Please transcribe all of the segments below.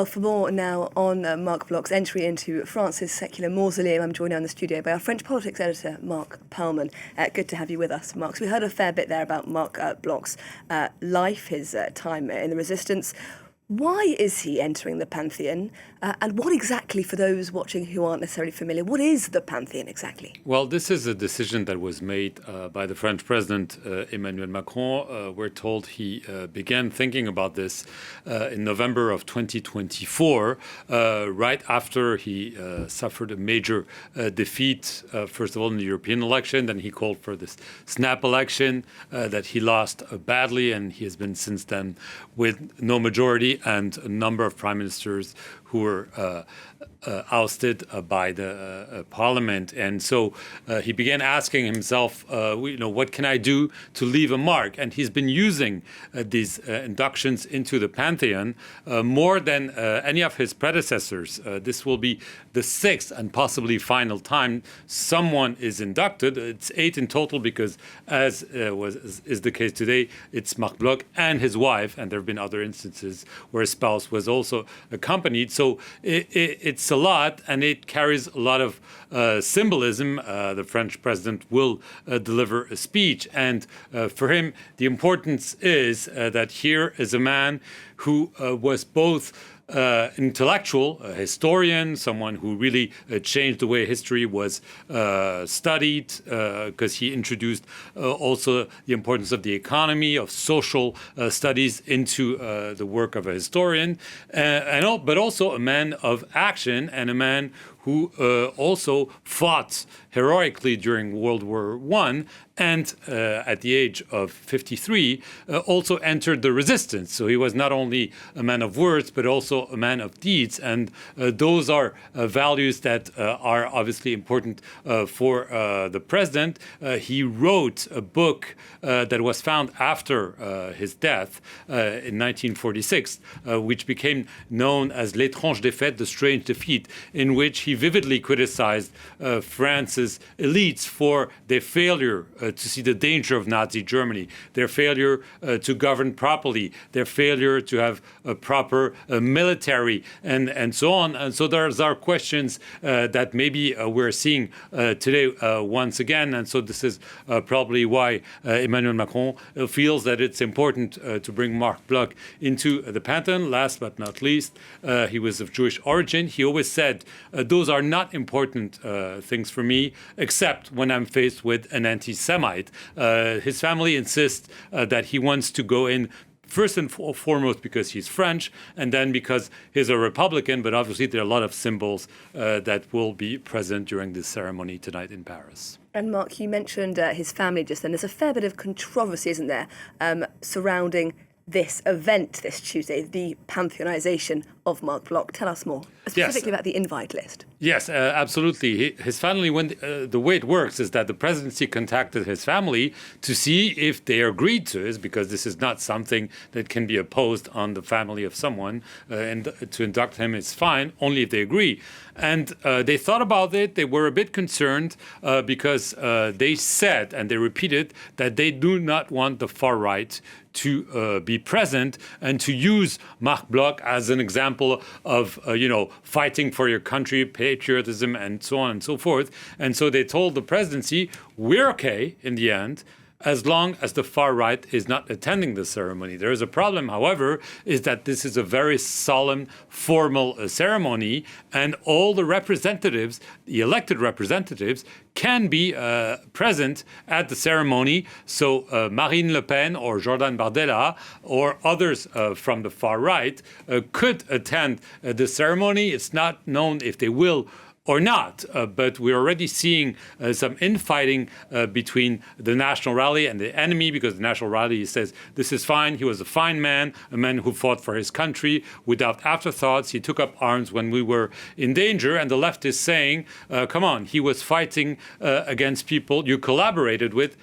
Well, for more now on Marc Bloch's entry into France's secular mausoleum, I'm joined now in the studio by our French politics editor, Marc Perelman. Good to have you with us, Marc. So we heard a fair bit there about Marc Bloch's life, his time in the resistance. Why is he entering the Pantheon? And what exactly, for those watching who aren't necessarily familiar, what is the Pantheon exactly? Well, this is a decision that was made by the French president, Emmanuel Macron. We're told he began thinking about this in November of 2024, right after he suffered a major defeat, first of all in the European election. Then he called for this snap election that he lost badly, and he has been since then with no majority and a number of prime ministers who were ousted by the parliament. And so he began asking himself, what can I do to leave a mark? And he's been using these inductions into the Pantheon more than any of his predecessors. This will be the sixth and possibly final time someone is inducted. It's 8 in total because, as is the case today, it's Marc Bloch and his wife, and there have been other instances where his spouse was also accompanied. So it's a lot, and it carries a lot of symbolism. The French president will deliver a speech, and for him, the importance is that here is a man who was both intellectual, a historian, someone who really changed the way history was studied, because he introduced also the importance of the economy, of social studies into the work of a historian, but also a man of action and a man who also fought heroically during World War I, and at the age of 53, also entered the resistance. So he was not only a man of words, but also a man of deeds. And those are values that are obviously important for the president. He wrote a book that was found after his death in 1946, which became known as L'étrange défaite, the strange defeat, in which he vividly criticized France's elites for their failure to see the danger of Nazi Germany, their failure to govern properly, their failure to have a proper military, and so on. And so there are questions that maybe we're seeing today once again. And so this is probably why Emmanuel Macron feels that it's important to bring Marc Bloch into the Pantheon. Last but not least, he was of Jewish origin. He always said, those are not important things for me, except when I'm faced with an anti-Semite. His family insists that he wants to go in first and foremost because he's French, and then because he's a Republican, but obviously there are a lot of symbols that will be present during this ceremony tonight in Paris. And Marc, you mentioned his family just then. There's a fair bit of controversy, isn't there, surrounding this event this Tuesday, the Pantheonization of Marc Bloch. Tell us more, specifically about the invite list. Yes, absolutely. His family, the way it works is that the presidency contacted his family to see if they agreed to this, because this is not something that can be opposed on the family of someone, and to induct him is fine, only if they agree. And they thought about it. They were a bit concerned because they said, and they repeated, that they do not want the far right to be present and to use Marc Bloch as an example of, fighting for your country, patriotism, and so on and so forth. And so they told the presidency, we're okay in the end, as long as the far right is not attending the ceremony. There is a problem, however, is that this is a very solemn, formal ceremony, and all the representatives, the elected representatives, can be present at the ceremony. So Marine Le Pen or Jordan Bardella or others from the far right could attend the ceremony. It's not known if they will or not, but we're already seeing some infighting between the National Rally and the enemy, because the National Rally says this is fine. He was a fine man, a man who fought for his country without afterthoughts. He took up arms when we were in danger. And the left is saying, come on, he was fighting against people you collaborated with,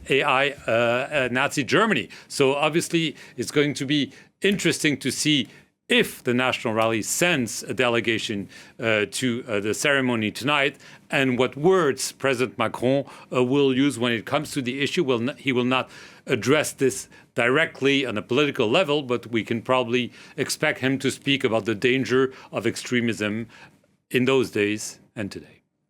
Nazi Germany. So obviously it's going to be interesting to see if the National Rally sends a delegation to the ceremony tonight, and what words President Macron will use when it comes to the issue. He will not address this directly on a political level, but we can probably expect him to speak about the danger of extremism in those days and today.